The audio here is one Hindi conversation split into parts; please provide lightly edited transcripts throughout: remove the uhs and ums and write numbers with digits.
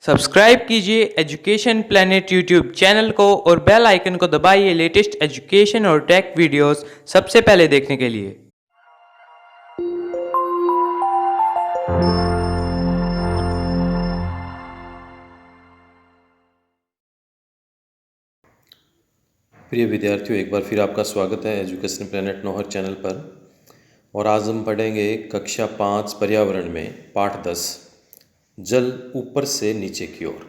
सब्सक्राइब कीजिए एजुकेशन प्लेनेट यूट्यूब चैनल को और बेल आइकन को दबाइए लेटेस्ट एजुकेशन और टेक वीडियोस सबसे पहले देखने के लिए। प्रिय विद्यार्थियों, एक बार फिर आपका स्वागत है एजुकेशन प्लेनेट नौहर चैनल पर। और आज हम पढ़ेंगे कक्षा 5 पर्यावरण में पाठ 10 जल ऊपर से नीचे की ओर।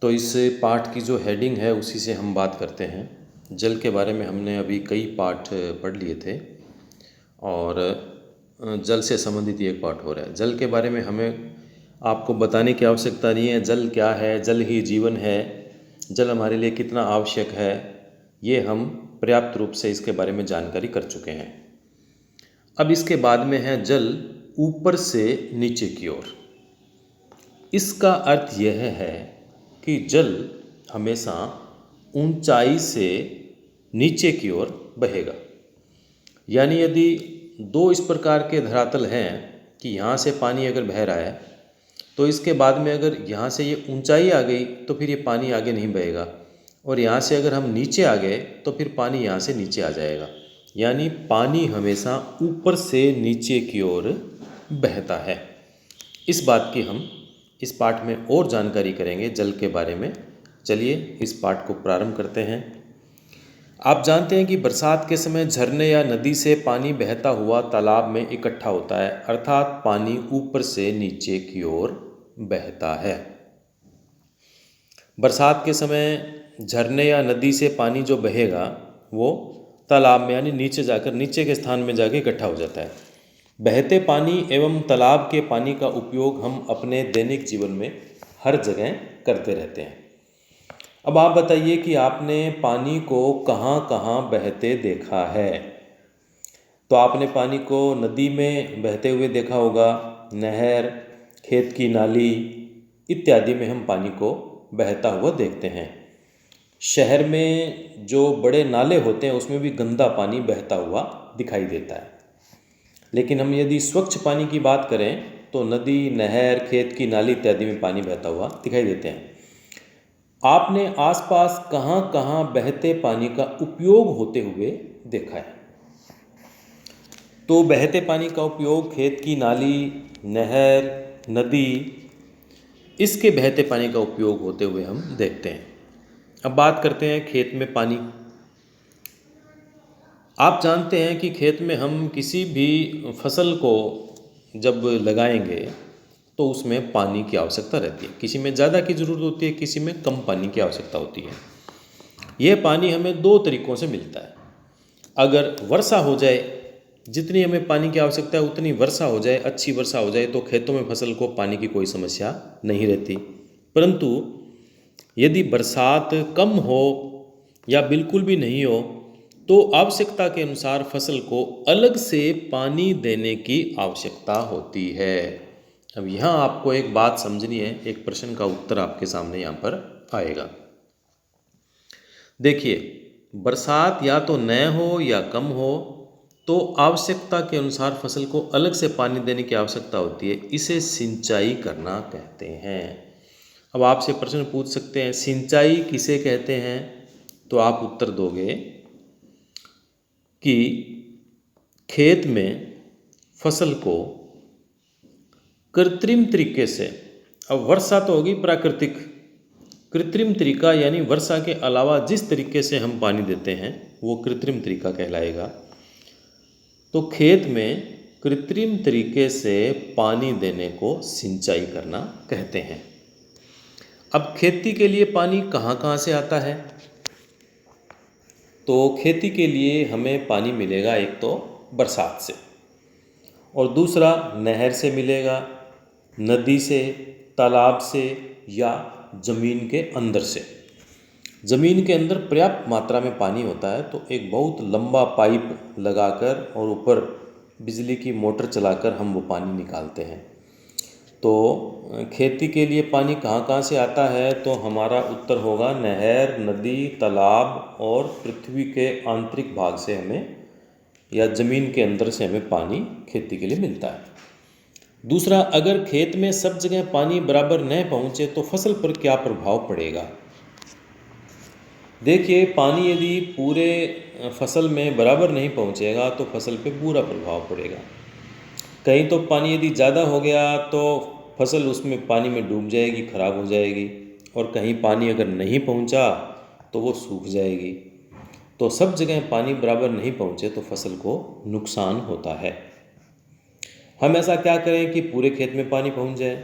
तो इस पाठ की जो हेडिंग है उसी से हम बात करते हैं। जल के बारे में हमने अभी कई पाठ पढ़ लिए थे और जल से संबंधित ये एक पाठ हो रहा है। जल के बारे में हमें आपको बताने की आवश्यकता नहीं है। जल क्या है, जल ही जीवन है, जल हमारे लिए कितना आवश्यक है, ये हम पर्याप्त रूप से इसके बारे में जानकारी कर चुके हैं। अब इसके बाद में है जल ऊपर से नीचे की ओर। इसका अर्थ यह है कि जल हमेशा ऊंचाई से नीचे की ओर बहेगा। यानी यदि दो इस प्रकार के धरातल हैं कि यहाँ से पानी अगर बह रहा है तो इसके बाद में अगर यहाँ से ये ऊंचाई आ गई तो फिर ये पानी आगे नहीं बहेगा, और यहाँ से अगर हम नीचे आ गए तो फिर पानी यहाँ से नीचे आ जाएगा। यानी पानी हमेशा ऊपर से नीचे की ओर बहता है। इस बात की हम इस पाठ में और जानकारी करेंगे जल के बारे में। चलिए इस पाठ को प्रारंभ करते हैं। आप जानते हैं कि बरसात के समय झरने या नदी से पानी बहता हुआ तालाब में इकट्ठा होता है, अर्थात पानी ऊपर से नीचे की ओर बहता है। बरसात के समय झरने या नदी से पानी जो बहेगा वो तालाब में यानी नीचे जाकर नीचे के स्थान में जाके इकट्ठा हो जाता है। बहते पानी एवं तालाब के पानी का उपयोग हम अपने दैनिक जीवन में हर जगह करते रहते हैं। अब आप बताइए कि आपने पानी को कहाँ कहाँ बहते देखा है। तो आपने पानी को नदी में बहते हुए देखा होगा, नहर, खेत की नाली इत्यादि में हम पानी को बहता हुआ देखते हैं। शहर में जो बड़े नाले होते हैं उसमें भी गंदा पानी बहता हुआ दिखाई देता है। लेकिन हम यदि स्वच्छ पानी की बात करें तो नदी, नहर, खेत की नाली इत्यादि में पानी बहता हुआ दिखाई देते हैं। आपने आसपास कहाँ कहाँ बहते पानी का उपयोग होते हुए देखा है? तो बहते पानी का उपयोग खेत की नाली, नहर, नदी, इसके बहते पानी का उपयोग होते हुए हम देखते हैं। अब बात करते हैं खेत में पानी। आप जानते हैं कि खेत में हम किसी भी फसल को जब लगाएंगे तो उसमें पानी की आवश्यकता रहती है। किसी में ज़्यादा की ज़रूरत होती है, किसी में कम पानी की आवश्यकता होती है। यह पानी हमें दो तरीक़ों से मिलता है। अगर वर्षा हो जाए, जितनी हमें पानी की आवश्यकता है उतनी वर्षा हो जाए, अच्छी वर्षा हो जाए, तो खेतों में फसल को पानी की कोई समस्या नहीं रहती। परंतु यदि बरसात कम हो या बिल्कुल भी नहीं हो तो आवश्यकता के अनुसार फसल को अलग से पानी देने की आवश्यकता होती है। अब यहाँ आपको एक बात समझनी है, एक प्रश्न का उत्तर आपके सामने यहाँ पर आएगा। देखिए, बरसात या तो न हो या कम हो तो आवश्यकता के अनुसार फसल को अलग से पानी देने की आवश्यकता होती है। इसे सिंचाई करना कहते हैं। अब आपसे प्रश्न पूछ सकते हैं, सिंचाई किसे कहते हैं? तो आप उत्तर दोगे कि खेत में फसल को कृत्रिम तरीके से, अब वर्षा तो होगी प्राकृतिक, कृत्रिम तरीका यानी वर्षा के अलावा जिस तरीके से हम पानी देते हैं वो कृत्रिम तरीका कहलाएगा। तो खेत में कृत्रिम तरीके से पानी देने को सिंचाई करना कहते हैं। अब खेती के लिए पानी कहाँ कहाँ से आता है? तो खेती के लिए हमें पानी मिलेगा एक तो बरसात से, और दूसरा नहर से मिलेगा, नदी से, तालाब से या ज़मीन के अंदर से। ज़मीन के अंदर पर्याप्त मात्रा में पानी होता है तो एक बहुत लंबा पाइप लगाकर और ऊपर बिजली की मोटर चलाकर हम वो पानी निकालते हैं। तो खेती के लिए पानी कहाँ कहाँ से आता है? तो हमारा उत्तर होगा नहर, नदी, तालाब और पृथ्वी के आंतरिक भाग से हमें या ज़मीन के अंदर से हमें पानी खेती के लिए मिलता है। दूसरा, अगर खेत में सब जगह पानी बराबर न पहुँचे तो फसल पर क्या प्रभाव पड़ेगा। देखिए, पानी यदि पूरे फसल में बराबर नहीं पहुँचेगा तो फसल पे बुरा प्रभाव पड़ेगा। कहीं तो पानी यदि ज़्यादा हो गया तो फसल उसमें पानी में डूब जाएगी, खराब हो जाएगी, और कहीं पानी अगर नहीं पहुंचा तो वो सूख जाएगी। तो सब जगह पानी बराबर नहीं पहुंचे तो फसल को नुकसान होता है। हम ऐसा क्या करें कि पूरे खेत में पानी पहुंच जाए।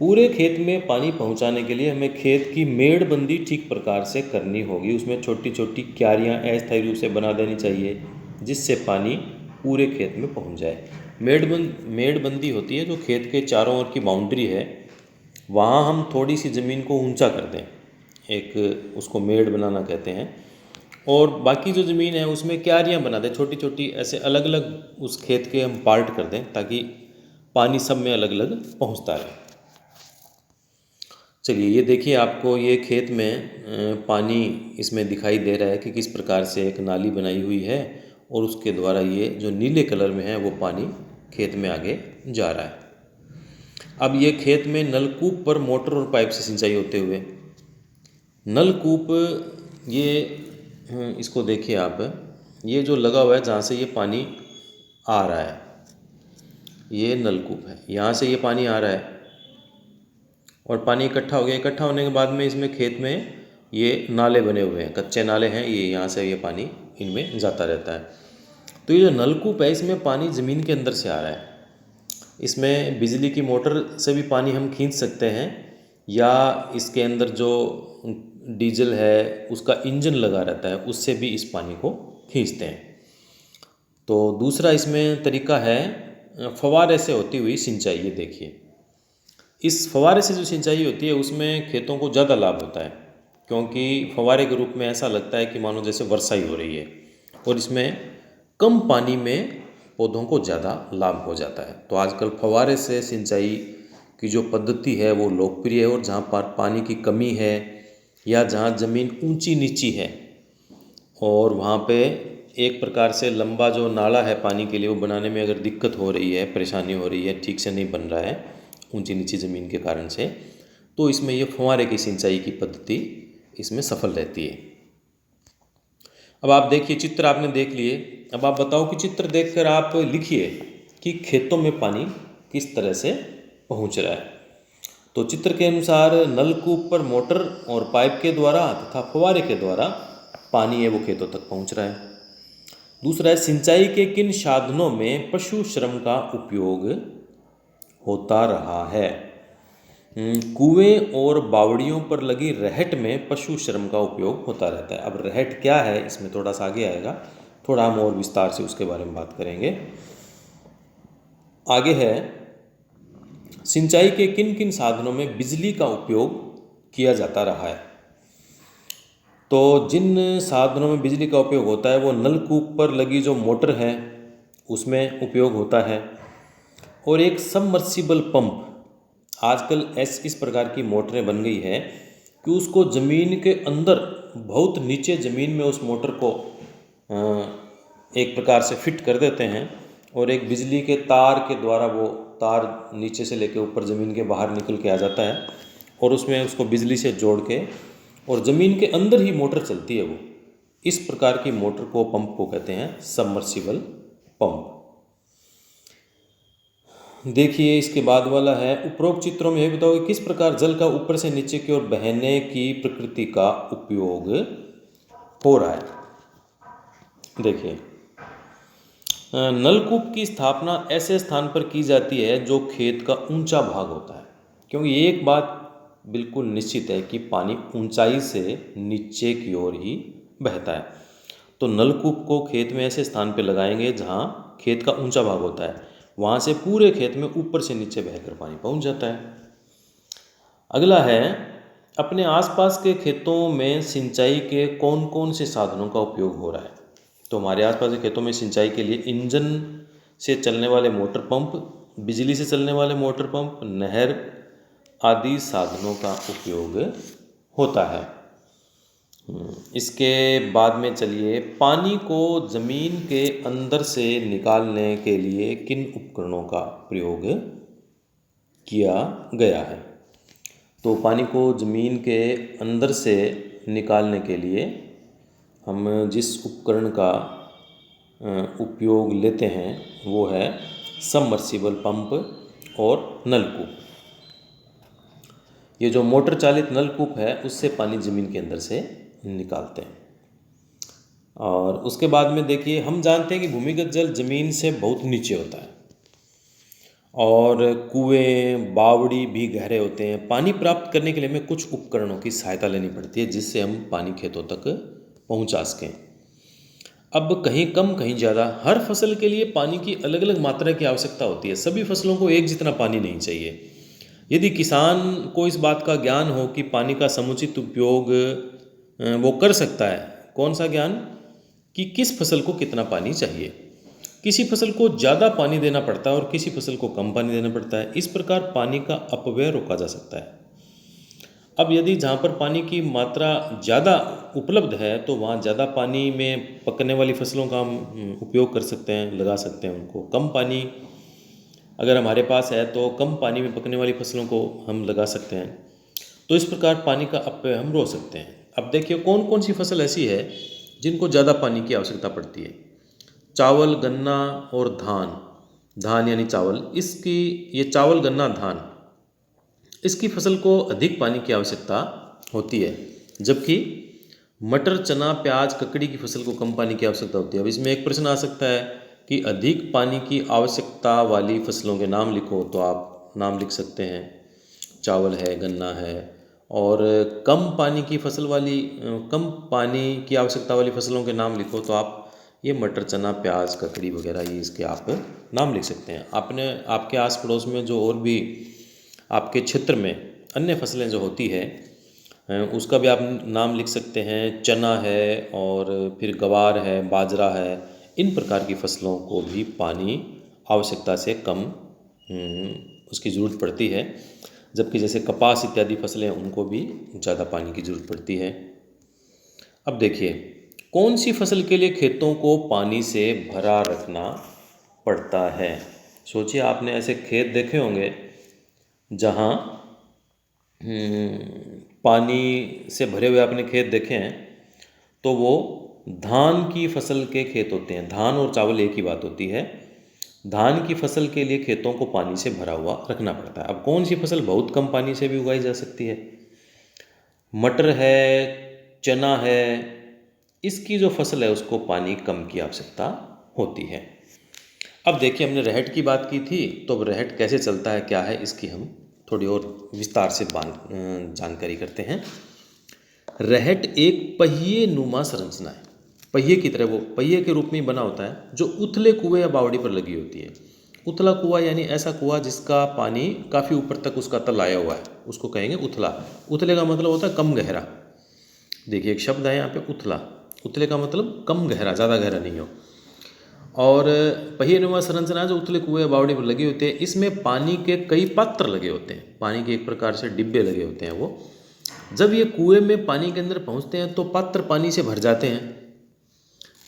पूरे खेत में पानी पहुंचाने के लिए हमें खेत की मेड़बंदी ठीक प्रकार से करनी होगी। उसमें छोटी छोटी क्यारियाँ अस्थायी रूप से बना देनी चाहिए जिससे पानी पूरे खेत में पहुंच जाए। मेड़बंदी होती है जो खेत के चारों ओर की बाउंड्री है, वहाँ हम थोड़ी सी ज़मीन को ऊंचा कर दें, एक उसको मेड़ बनाना कहते हैं, और बाकी जो ज़मीन है उसमें क्यारियाँ बना दें छोटी छोटी, ऐसे अलग अलग उस खेत के हम पार्ट कर दें ताकि पानी सब में अलग अलग पहुँचता रहे। चलिए, ये देखिए, आपको ये खेत में पानी इसमें दिखाई दे रहा है कि किस प्रकार से एक नाली बनाई हुई है और उसके द्वारा ये जो नीले कलर में है वो पानी खेत में आगे जा रहा है। अब ये खेत में नलकूप पर मोटर और पाइप से सिंचाई होते हुए, नलकूप ये इसको देखिए आप, ये जो लगा हुआ है जहाँ से ये पानी आ रहा है, ये नलकूप है, यहाँ से ये पानी आ रहा है और पानी इकट्ठा हो गया। इकट्ठा होने के बाद में इसमें खेत में ये नाले बने हुए हैं, कच्चे नाले हैं, ये यहाँ से ये पानी इनमें जाता रहता है। तो ये जो नलकूप है इसमें पानी ज़मीन के अंदर से आ रहा है। इसमें बिजली की मोटर से भी पानी हम खींच सकते हैं, या इसके अंदर जो डीजल है उसका इंजन लगा रहता है उससे भी इस पानी को खींचते हैं। तो दूसरा इसमें तरीका है फव्वारे से होती हुई सिंचाई। ये देखिए, इस फव्वारे से जो सिंचाई होती है उसमें खेतों को ज़्यादा लाभ होता है, क्योंकि फव्वारे के रूप में ऐसा लगता है कि मानो जैसे वर्षा ही हो रही है, और इसमें कम पानी में पौधों को ज़्यादा लाभ हो जाता है। तो आजकल फव्वारे से सिंचाई की जो पद्धति है वो लोकप्रिय है, और जहाँ पर पानी की कमी है या जहाँ ज़मीन ऊंची नीची है और वहाँ पे एक प्रकार से लंबा जो नाला है पानी के लिए वो बनाने में अगर दिक्कत हो रही है, परेशानी हो रही है, ठीक से नहीं बन रहा है ऊंची नीची ज़मीन के कारण से, तो इसमें ये फव्वारे की सिंचाई की पद्धति इसमें सफल रहती है। अब आप देखिए, चित्र आपने देख लिए। अब आप बताओ कि चित्र देखकर आप लिखिए कि खेतों में पानी किस तरह से पहुंच रहा है। तो चित्र के अनुसार नलकूप पर मोटर और पाइप के द्वारा तथा फव्वारे के द्वारा पानी है वो खेतों तक पहुंच रहा है। दूसरा है, सिंचाई के किन साधनों में पशु श्रम का उपयोग होता रहा है। कुएं और बावड़ियों पर लगी रहट में पशु श्रम का उपयोग होता रहता है। अब रहट क्या है इसमें थोड़ा सा आगे आएगा, थोड़ा हम और विस्तार से उसके बारे में बात करेंगे। आगे है, सिंचाई के किन किन साधनों में बिजली का उपयोग किया जाता रहा है। तो जिन साधनों में बिजली का उपयोग होता है वो नलकूप पर लगी जो मोटर है उसमें उपयोग होता है, और एक सबमर्सिबल पंप, आजकल इस प्रकार की मोटरें बन गई है कि उसको ज़मीन के अंदर बहुत नीचे ज़मीन में उस मोटर को एक प्रकार से फिट कर देते हैं, और एक बिजली के तार के द्वारा वो तार नीचे से लेकर ऊपर ज़मीन के बाहर निकल के आ जाता है, और उसमें उसको बिजली से जोड़ के और ज़मीन के अंदर ही मोटर चलती है। वो इस प्रकार की मोटर को, पंप को कहते हैं सबमर्सिबल पंप। देखिए, इसके बाद वाला है, उपरोक्त चित्रों में यह बताओ कि किस प्रकार जल का ऊपर से नीचे की ओर बहने की प्रकृति का उपयोग हो रहा है। देखिए, नलकूप की स्थापना ऐसे स्थान पर की जाती है जो खेत का ऊंचा भाग होता है, क्योंकि एक बात बिल्कुल निश्चित है कि पानी ऊंचाई से नीचे की ओर ही बहता है। तो नलकूप को खेत में ऐसे स्थान पर लगाएंगे जहाँ खेत का ऊंचा भाग होता है, वहाँ से पूरे खेत में ऊपर से नीचे बहकर पानी पहुँच जाता है। अगला है, अपने आसपास के खेतों में सिंचाई के कौन कौन से साधनों का उपयोग हो रहा है। तो हमारे आसपास के खेतों में सिंचाई के लिए इंजन से चलने वाले मोटर पंप, बिजली से चलने वाले मोटर पंप, नहर आदि साधनों का उपयोग होता है। इसके बाद में चलिए, पानी को ज़मीन के अंदर से निकालने के लिए किन उपकरणों का प्रयोग किया गया है। तो पानी को ज़मीन के अंदर से निकालने के लिए हम जिस उपकरण का उपयोग लेते हैं वो है सबमर्सिबल पंप और नलकूप। ये जो मोटर चालित नलकूप है उससे पानी ज़मीन के अंदर से निकालते हैं। और उसके बाद में देखिए, हम जानते हैं कि भूमिगत जल ज़मीन से बहुत नीचे होता है और कुएं बावड़ी भी गहरे होते हैं। पानी प्राप्त करने के लिए हमें कुछ उपकरणों की सहायता लेनी पड़ती है जिससे हम पानी खेतों तक पहुंचा सकें। अब कहीं कम कहीं ज़्यादा, हर फसल के लिए पानी की अलग अलग मात्रा की आवश्यकता होती है। सभी फसलों को एक जितना पानी नहीं चाहिए। यदि किसान को इस बात का ज्ञान हो कि पानी का समुचित उपयोग वो कर सकता है। कौन सा ज्ञान? कि किस फसल को कितना पानी चाहिए। किसी फसल को ज़्यादा पानी देना पड़ता है और किसी फसल को कम पानी देना पड़ता है। इस प्रकार पानी का अपव्यय रोका जा सकता है। अब यदि जहाँ पर पानी की मात्रा ज़्यादा उपलब्ध है तो वहाँ ज़्यादा पानी में पकने वाली फसलों का हम उपयोग कर सकते हैं, लगा सकते हैं उनको। कम पानी अगर हमारे पास है तो कम पानी में पकने वाली फसलों को हम लगा सकते हैं। तो इस प्रकार पानी का अपव्यय हम रोक सकते हैं। अब देखिए, कौन कौन सी फसल ऐसी है जिनको ज़्यादा पानी की आवश्यकता पड़ती है। चावल, गन्ना और धान। धान यानी चावल, इसकी ये चावल, गन्ना, धान, इसकी फसल को अधिक पानी की आवश्यकता होती है। जबकि मटर, चना, प्याज, ककड़ी की फसल को कम पानी की आवश्यकता होती है। अब इसमें एक प्रश्न आ सकता है कि अधिक पानी की आवश्यकता वाली फसलों के नाम लिखो। तो आप नाम लिख सकते हैं, चावल है, गन्ना है। और कम पानी की फसल वाली, कम पानी की आवश्यकता वाली फसलों के नाम लिखो। तो आप ये मटर, चना, प्याज, ककड़ी वगैरह ये इसके आप नाम लिख सकते हैं। आपने आपके आस पड़ोस में जो और भी आपके क्षेत्र में अन्य फसलें जो होती है उसका भी आप नाम लिख सकते हैं। चना है और फिर गवार है, बाजरा है। इन प्रकार की फसलों को भी पानी आवश्यकता से कम उसकी ज़रूरत पड़ती है। जबकि जैसे कपास इत्यादि फसलें उनको भी ज़्यादा पानी की ज़रूरत पड़ती है। अब देखिए, कौन सी फसल के लिए खेतों को पानी से भरा रखना पड़ता है। सोचिए, आपने ऐसे खेत देखे होंगे जहाँ पानी से भरे हुए आपने खेत देखे हैं। तो वो धान की फसल के खेत होते हैं। धान और चावल एक ही बात होती है। धान की फसल के लिए खेतों को पानी से भरा हुआ रखना पड़ता है। अब कौन सी फसल बहुत कम पानी से भी उगाई जा सकती है? मटर है, चना है, इसकी जो फसल है उसको पानी कम की आवश्यकता होती है। अब देखिए, हमने रहट की बात की थी, तो अब रहट कैसे चलता है, क्या है, इसकी हम थोड़ी और विस्तार से जानकारी करते हैं। रहट एक पहिए नुमा संरचना है। पहिए की तरह, वो पहिए के रूप में बना होता है जो उथले कुएं या बावड़ी पर लगी होती है। उथला कुआं यानी ऐसा कुआं जिसका पानी काफ़ी ऊपर तक उसका तल आया हुआ है, उसको कहेंगे उथला। उथले का मतलब होता है कम गहरा। देखिए, एक शब्द है यहाँ पे उथला। उथले का मतलब कम गहरा, ज़्यादा गहरा नहीं हो। और पहिए नुमा संरचना जो उथले कुएं बावड़ी पर लगी होती है, इसमें पानी के कई पात्र लगे होते हैं। पानी के एक प्रकार से डिब्बे लगे होते हैं। वो जब ये कुएं में पानी के अंदर पहुंचते हैं तो पात्र पानी से भर जाते हैं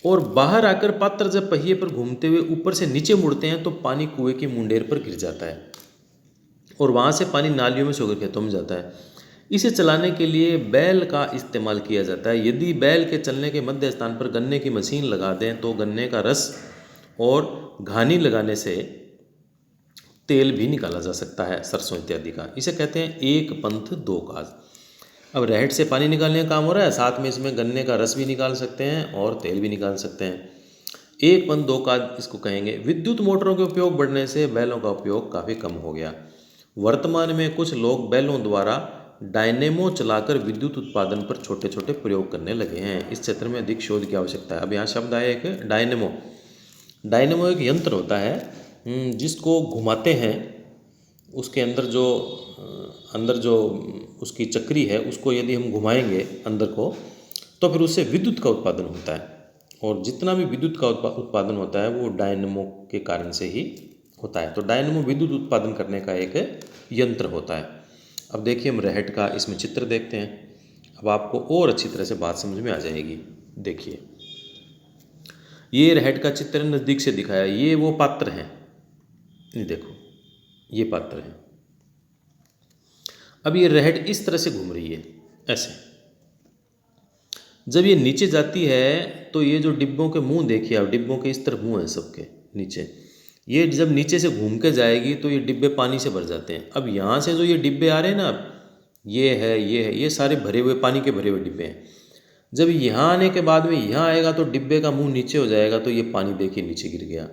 और बाहर आकर पात्र जब पहिए पर घूमते हुए ऊपर से नीचे मुड़ते हैं तो पानी कुएं की मुंडेर पर गिर जाता है और वहाँ से पानी नालियों में से होकर खेतों में जाता है। इसे चलाने के लिए बैल का इस्तेमाल किया जाता है। यदि बैल के चलने के मध्य स्थान पर गन्ने की मशीन लगा दें तो गन्ने का रस और घानी लगाने से तेल भी निकाला जा सकता है, सरसों इत्यादि का। इसे कहते हैं एक पंथ दो काज। अब रहट से पानी निकालने का काम हो रहा है, साथ में इसमें गन्ने का रस भी निकाल सकते हैं और तेल भी निकाल सकते हैं। एक पंथ दो काज इसको कहेंगे। विद्युत मोटरों के उपयोग बढ़ने से बैलों का उपयोग काफ़ी कम हो गया। वर्तमान में कुछ लोग बैलों द्वारा डायनेमो चलाकर विद्युत उत्पादन पर छोटे छोटे प्रयोग करने लगे हैं। इस क्षेत्र में अधिक शोध की आवश्यकता है। अब यहाँ शब्द आया एक डायनेमो। डायनेमो एक यंत्र होता है जिसको घुमाते हैं। उसके अंदर जो उसकी चक्री है उसको यदि हम घुमाएंगे अंदर को, तो फिर उससे विद्युत का उत्पादन होता है। और जितना भी विद्युत का उत्पादन होता है वो डायनेमो के कारण से ही होता है। तो डायनेमो विद्युत उत्पादन करने का एक यंत्र होता है। अब देखिए, हम रहट का इसमें चित्र देखते हैं। अब आपको और अच्छी तरह से बात समझ में आ जाएगी। देखिए, ये रहट का चित्र नज़दीक से दिखाया, ये वो पात्र हैं, ये देखो ये पात्र हैं। अब ये रहट इस तरह से घूम रही है ऐसे। जब ये नीचे जाती है तो ये जो डिब्बों के मुंह देखिए आप, डिब्बों के इस तरह मुंह हैं सबके नीचे, ये जब नीचे से घूम के जाएगी तो ये डिब्बे पानी से भर जाते हैं। अब यहाँ से जो ये डिब्बे आ रहे हैं ना, ये सारे भरे हुए पानी के भरे हुए डिब्बे हैं। जब यहाँ आने के बाद में यहाँ आएगा तो डिब्बे का मुंह नीचे हो जाएगा, तो ये पानी देखिए नीचे गिर गया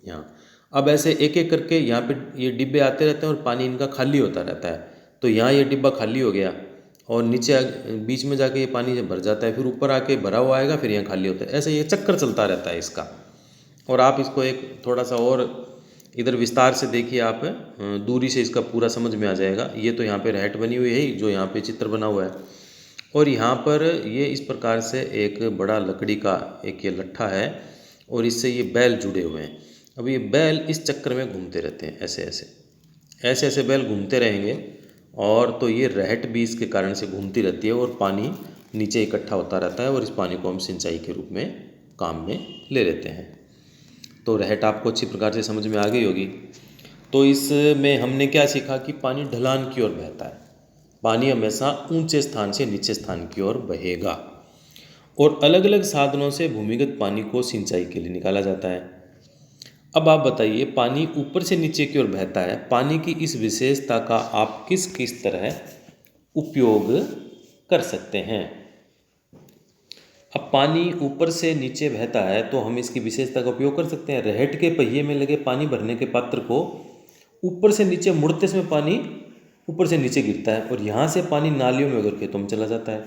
यहाँ। अब ऐसे एक एक करके यहाँ पे ये डिब्बे आते रहते हैं और पानी इनका खाली होता रहता है। तो यहाँ ये डिब्बा खाली हो गया और नीचे बीच में जाके ये पानी से भर जाता है, फिर ऊपर आके भरा हुआ आएगा, फिर यहाँ खाली होता है। ऐसे ये चक्कर चलता रहता है इसका। और आप इसको एक थोड़ा सा और इधर विस्तार से देखिए आप, दूरी से इसका पूरा समझ में आ जाएगा। ये तो यहाँ पे रहट बनी हुई है जो यहाँ पे चित्र बना हुआ है, और यहाँ पर ये इस प्रकार से एक बड़ा लकड़ी का एक ये लट्ठा है और इससे ये बैल जुड़े हुए हैं। अब ये बैल इस चक्कर में घूमते रहते हैं, ऐसे ऐसे बैल घूमते रहेंगे, और तो ये रहट भी इसके कारण से घूमती रहती है और पानी नीचे इकट्ठा होता रहता है, और इस पानी को हम सिंचाई के रूप में काम में ले लेते हैं। तो रहट आपको अच्छी प्रकार से समझ में आ गई होगी। तो इसमें हमने क्या सीखा कि पानी ढलान की ओर बहता है, पानी हमेशा ऊंचे स्थान से नीचे स्थान की ओर बहेगा, और अलग अलग साधनों से भूमिगत पानी को सिंचाई के लिए निकाला जाता है। अब आप बताइए, पानी ऊपर से नीचे की ओर बहता है, पानी की इस विशेषता का आप किस किस तरह उपयोग कर सकते हैं। अब पानी ऊपर से नीचे बहता है तो हम इसकी विशेषता का उपयोग कर सकते हैं। रहट के पहिए में लगे पानी भरने के पात्र को ऊपर से नीचे मुड़ते समय पानी ऊपर से नीचे गिरता है, और यहाँ से पानी नालियों में उधर खेतों में चला जाता है।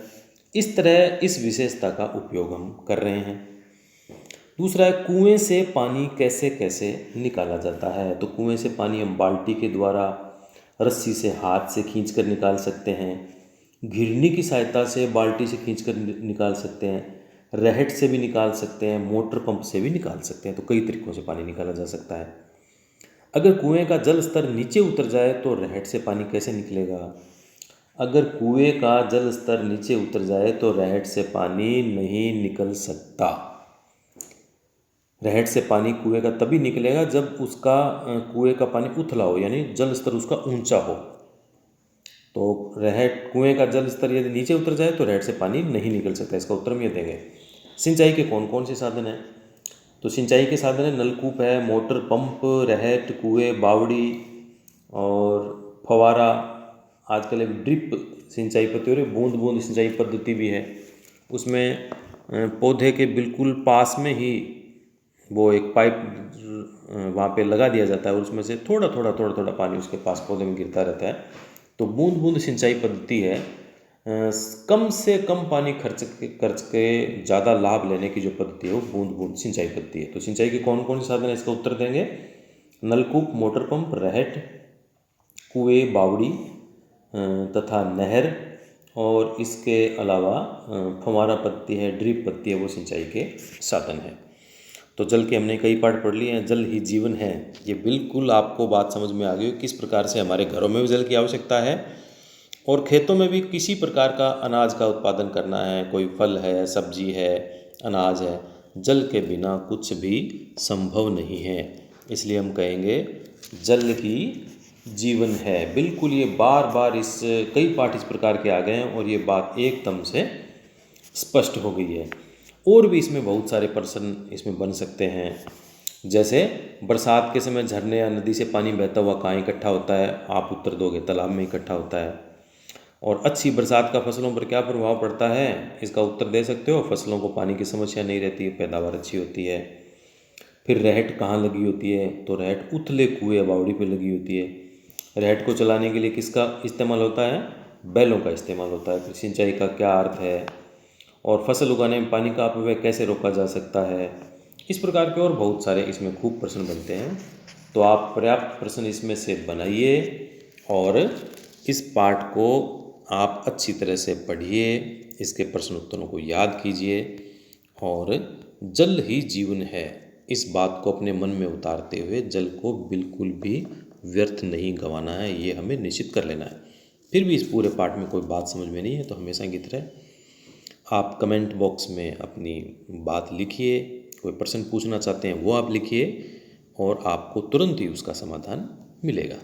इस तरह इस विशेषता का उपयोग हम कर रहे हैं। दूसरा है, कुएं से पानी कैसे कैसे निकाला जाता है। तो कुएं से पानी हम बाल्टी के द्वारा, रस्सी से हाथ से खींच कर निकाल सकते हैं, घिरनी की सहायता से बाल्टी से खींच कर निकाल सकते हैं, रहट से भी निकाल सकते हैं, मोटर पंप से भी निकाल सकते हैं। तो कई तरीक़ों से पानी निकाला जा सकता है। अगर कुएं का जल स्तर नीचे उतर जाए तो रहट से पानी कैसे निकलेगा। अगर कुएं का जल स्तर नीचे उतर जाए तो रहट से पानी नहीं निकल सकता। रहट से पानी कुएं का तभी निकलेगा जब उसका कुएं का पानी उथला हो, यानी जल स्तर उसका ऊंचा हो। तो रहट कुएं का जल स्तर यदि नीचे उतर जाए तो रहट से पानी नहीं निकल सकता। इसका उत्तर हम ये देंगे। सिंचाई के कौन कौन से साधन हैं। तो सिंचाई के साधन है, नलकूप है, मोटर पंप, रहट, कुएं, बावड़ी और फवारा। आजकल एक ड्रिप सिंचाई पद्धति और बूंद बूंद सिंचाई पद्धति भी है। उसमें पौधे के बिल्कुल पास में ही वो एक पाइप वहाँ पे लगा दिया जाता है और उसमें से थोड़ा थोड़ा पानी उसके पास पौधे में गिरता रहता है। तो बूंद बूंद सिंचाई पद्धति है। कम से कम पानी खर्च के ज़्यादा लाभ लेने की जो पद्धति है वो बूंद बूंद सिंचाई पद्धति है। तो सिंचाई के कौन कौन से साधन है, इसका उत्तर देंगे नलकूप, मोटर पंप, रहट, कुएं, बावड़ी तथा नहर, और इसके अलावा फव्वारा पद्धति है, ड्रिप पद्धति है, वो सिंचाई के साधन है। तो जल के हमने कई पाठ पढ़ लिए हैं। जल ही जीवन है, ये बिल्कुल आपको बात समझ में आ गई किस प्रकार से हमारे घरों में भी जल की आवश्यकता है, और खेतों में भी किसी प्रकार का अनाज का उत्पादन करना है, कोई फल है, सब्जी है, अनाज है, जल के बिना कुछ भी संभव नहीं है। इसलिए हम कहेंगे जल ही जीवन है। बिल्कुल ये बार बार इस कई पाठ इस प्रकार के आ गए हैं और ये बात एकदम से स्पष्ट हो गई है। और भी इसमें बहुत सारे प्रश्न इसमें बन सकते हैं, जैसे बरसात के समय झरने या नदी से पानी बहता हुआ कहाँ इकट्ठा होता है। आप उत्तर दोगे तालाब में इकट्ठा होता है। और अच्छी बरसात का फसलों पर क्या प्रभाव पड़ता है, इसका उत्तर दे सकते हो। फसलों को पानी की समस्या नहीं रहती, पैदावार अच्छी होती है। फिर रहट कहाँ लगी होती है, तो रहट उथले कुएं बावड़ी पे लगी होती है। रहट को चलाने के लिए किसका इस्तेमाल होता है, बैलों का इस्तेमाल होता है। फिर सिंचाई का क्या अर्थ है, और फसल उगाने में पानी का अपव्यय कैसे रोका जा सकता है। इस प्रकार के और बहुत सारे इसमें खूब प्रश्न बनते हैं। तो आप पर्याप्त प्रश्न इसमें से बनाइए और इस पाठ को आप अच्छी तरह से पढ़िए, इसके प्रश्न उत्तरों को याद कीजिए, और जल ही जीवन है इस बात को अपने मन में उतारते हुए जल को बिल्कुल भी व्यर्थ नहीं गंवाना है, ये हमें निश्चित कर लेना है। फिर भी इस पूरे पाठ में कोई बात समझ में नहीं है तो हमेशा की तरह आप कमेंट बॉक्स में अपनी बात लिखिए, कोई प्रश्न पूछना चाहते हैं वो आप लिखिए और आपको तुरंत ही उसका समाधान मिलेगा।